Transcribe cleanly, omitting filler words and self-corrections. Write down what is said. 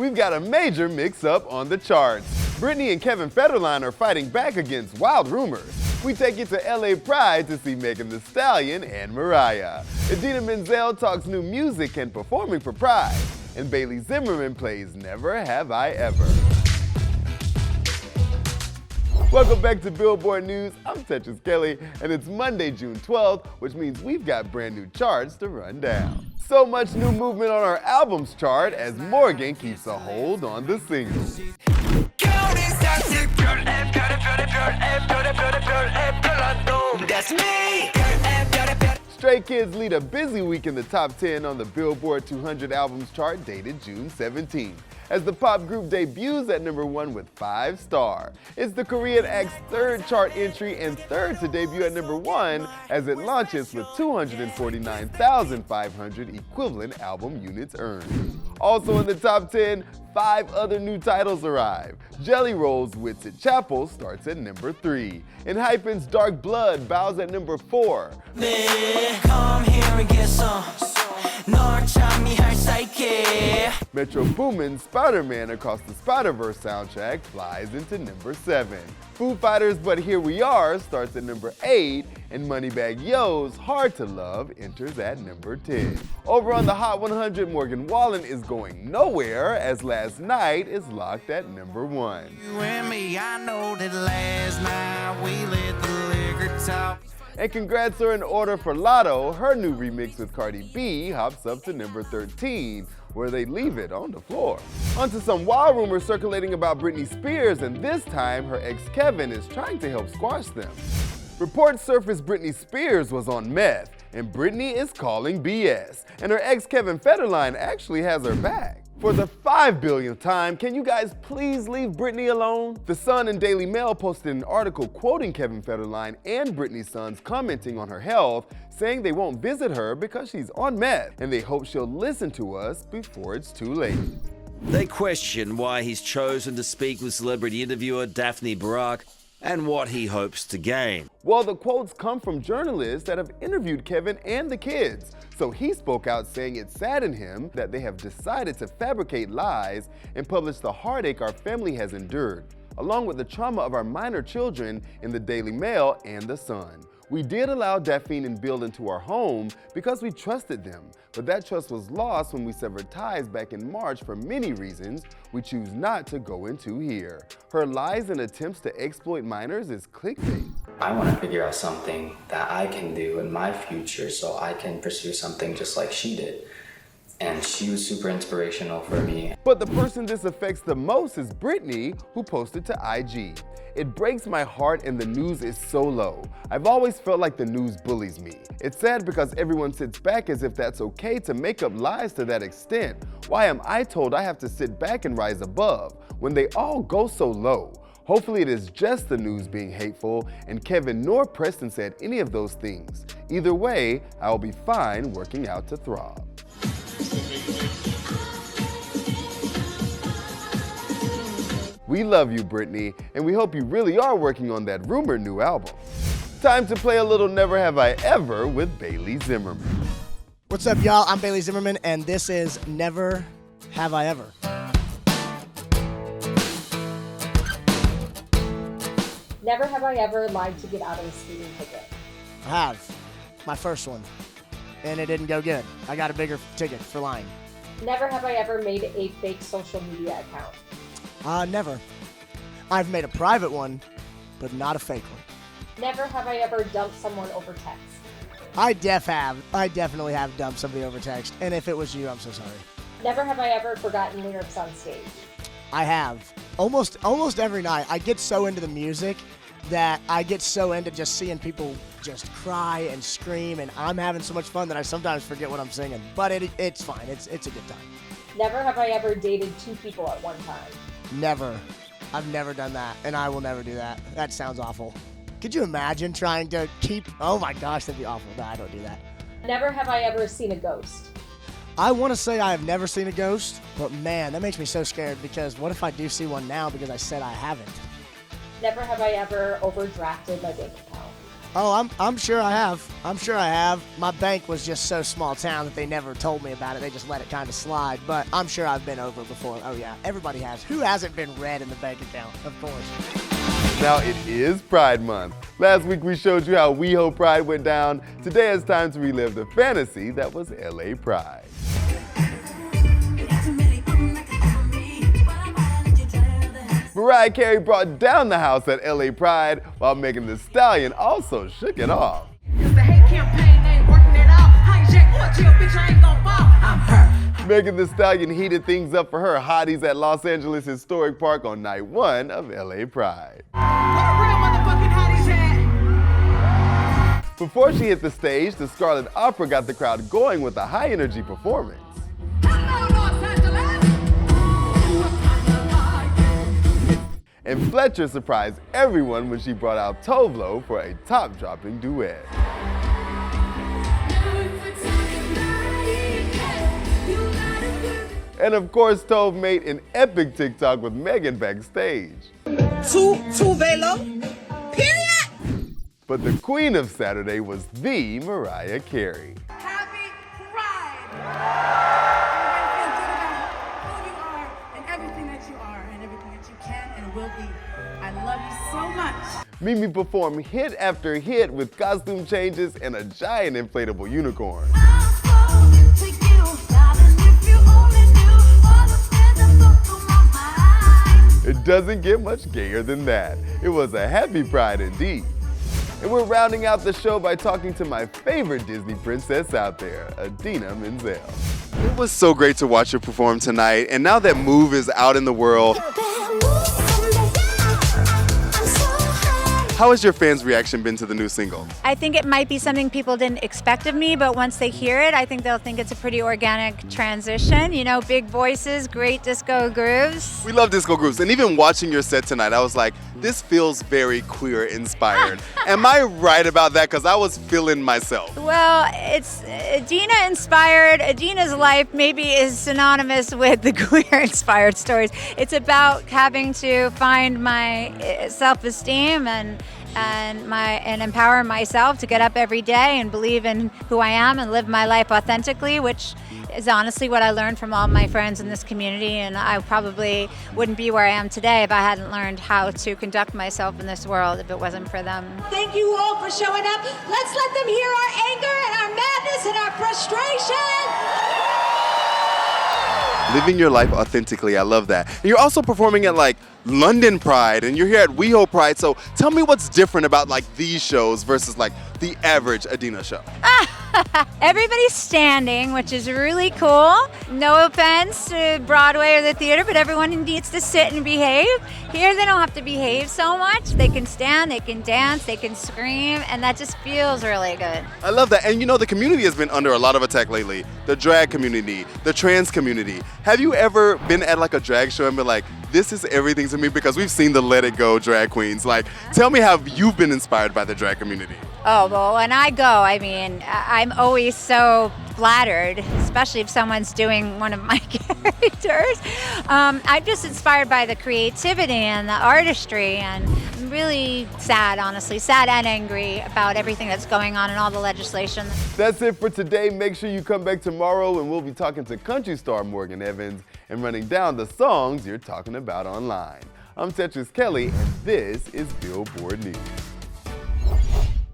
We've got a major mix-up on the charts. Britney and Kevin Federline are fighting back against wild rumors. We take you to LA Pride to see Megan Thee Stallion and Mariah. Idina Menzel talks new music and performing for Pride. And Bailey Zimmerman plays Never Have I Ever. Welcome back to Billboard News. I'm Tetris Kelly, and it's Monday, June 12th, which means we've got brand new charts to run down. So much new movement on our albums chart as Morgan keeps a hold on the singles. That's me. Stray Kids lead a busy week in the top 10 on the Billboard 200 albums chart dated June 17th, as the pop group debuts at number 1 with 5 stars. It's the Korean act's third chart entry and third to debut at number 1 as it launches with 249,500 equivalent album units earned. Also in the top 10, 5 other new titles arrive. Jelly Roll's Wits Chapel starts at number 3. ENHYPEN's Dark Blood bows at number 4. Come here and get some. Metro Boomin's Spider-Man Across the Spider-Verse soundtrack flies into number 7. Foo Fighters' But Here We Are starts at number 8, and Moneybagg Yo's Hard to Love enters at number 10. Over on the Hot 100, Morgan Wallen is going nowhere as Last Night is locked at number 1. You and me, I know that last night we let the liquor talk. And congrats are in order for Lotto. Her new remix with Cardi B hops up to number 13, where they leave it on the floor. Onto some wild rumors circulating about Britney Spears, and this time her ex Kevin is trying to help squash them. Reports surfaced Britney Spears was on meth, and Britney is calling BS. And her ex Kevin Federline actually has her back. For the 5 billionth time, can you guys please leave Britney alone? The Sun and Daily Mail posted an article quoting Kevin Federline and Britney's sons commenting on her health, saying they won't visit her because she's on meth, and they hope she'll listen to us before it's too late. They question why he's chosen to speak with celebrity interviewer Daphne Barak and what he hopes to gain. Well, the quotes come from journalists that have interviewed Kevin and the kids. So he spoke out saying it saddened him that they have decided to fabricate lies and publish the heartache our family has endured, along with the trauma of our minor children in the Daily Mail and the Sun. We did allow Daphne and Bill into our home because we trusted them, but that trust was lost when we severed ties back in March for many reasons we choose not to go into here. Her lies and attempts to exploit minors is clickbait. I want to figure out something that I can do in my future so I can pursue something just like she did. And she was super inspirational for me. But the person this affects the most is Britney, who posted to IG. It breaks my heart and the news is so low. I've always felt like the news bullies me. It's sad because everyone sits back as if that's okay to make up lies to that extent. Why am I told I have to sit back and rise above when they all go so low? Hopefully it is just the news being hateful and Kevin nor Preston said any of those things. Either way, I'll be fine working out to throb. We love you, Britney, and we hope you really are working on that rumored new album. Time to play a little Never Have I Ever with Bailey Zimmerman. What's up, y'all? I'm Bailey Zimmerman, and this is Never Have I Ever. Never have I ever lied to get out of a speeding ticket. I have. My first one. And it didn't go good. I got a bigger ticket for lying. Never have I ever made a fake social media account. Never. I've made a private one, but not a fake one. Never have I ever dumped someone over text. I definitely have dumped somebody over text. And if it was you, I'm so sorry. Never have I ever forgotten lyrics on stage. I have. Almost every night. I get so into the music that I get so into just seeing people just cry and scream, and I'm having so much fun that I sometimes forget what I'm singing. But it's fine. It's a good time. Never have I ever dated 2 people at one time. Never. I've never done that, and I will never do that. That sounds awful. Could you imagine trying to keep... Oh my gosh, that'd be awful. No, I don't do that. Never have I ever seen a ghost. I want to say I have never seen a ghost, but man, that makes me so scared because what if I do see one now because I said I haven't? Never have I ever overdrafted my bank account. Oh, I'm sure I have. I'm sure I have. My bank was just so small town that they never told me about it. They just let it kind of slide. But I'm sure I've been over before. Oh yeah, everybody has. Who hasn't been red in the bank account? Of course. Now it is Pride Month. Last week we showed you how WeHo Pride went down. Today it's time to relive the fantasy that was LA Pride. Mariah Carey brought down the house at LA Pride, while Megan Thee Stallion also shook it off. Megan Thee Stallion heated things up for her hotties at Los Angeles Historic Park on night 1 of LA Pride. Before she hit the stage, the Scarlet Opera got the crowd going with a high-energy performance. And Fletcher surprised everyone when she brought out Tovlo for a top-dropping duet. And of course, Tove made an epic TikTok with Megan backstage. Two velo, period. But the queen of Saturday was the Mariah Carey. Happy Pride! Everybody feel good about who you are and everything that you are and everything that you can and will be. I love you so much. Mimi performed hit after hit with costume changes and a giant inflatable unicorn. It doesn't get much gayer than that. It was a happy Pride indeed. And we're rounding out the show by talking to my favorite Disney princess out there, Idina Menzel. It was so great to watch her perform tonight, and now that Move is out in the world, how has your fans' reaction been to the new single? I think it might be something people didn't expect of me, but once they hear it, I think they'll think it's a pretty organic transition. You know, big voices, great disco grooves. We love disco grooves, and even watching your set tonight, I was like, this feels very queer inspired. Am I right about that? Because I was feeling myself. Well, it's Idina inspired. Idina's life maybe is synonymous with the queer inspired stories. It's about having to find my self-esteem and empower myself to get up every day and believe in who I am and live my life authentically, which is honestly what I learned from all my friends in this community, and I probably wouldn't be where I am today if I hadn't learned how to conduct myself in this world if it wasn't for them. Thank you all for showing up. Let's let them hear our anger and our madness and our frustration. Living your life authentically, I love that. And you're also performing at like London Pride, and you're here at WeHo Pride, so tell me what's different about like these shows versus like the average Idina show. Everybody's standing, which is really cool. No offense to Broadway or the theater, but everyone needs to sit and behave. Here they don't have to behave so much. They can stand, they can dance, they can scream, and that just feels really good. I love that. And you know, the community has been under a lot of attack lately. The drag community, the trans community. Have you ever been at like a drag show and been like, this is everything to me? Because we've seen the Let It Go drag queens. Like, tell me how you've been inspired by the drag community. Oh, well, when I go, I mean, I'm always so flattered, especially if someone's doing one of my characters. I'm just inspired by the creativity and the artistry, and I'm really sad, honestly, sad and angry about everything that's going on and all the legislation. That's it for today. Make sure you come back tomorrow and we'll be talking to country star Morgan Evans and running down the songs you're talking about online. I'm Tetris Kelly, and this is Billboard News.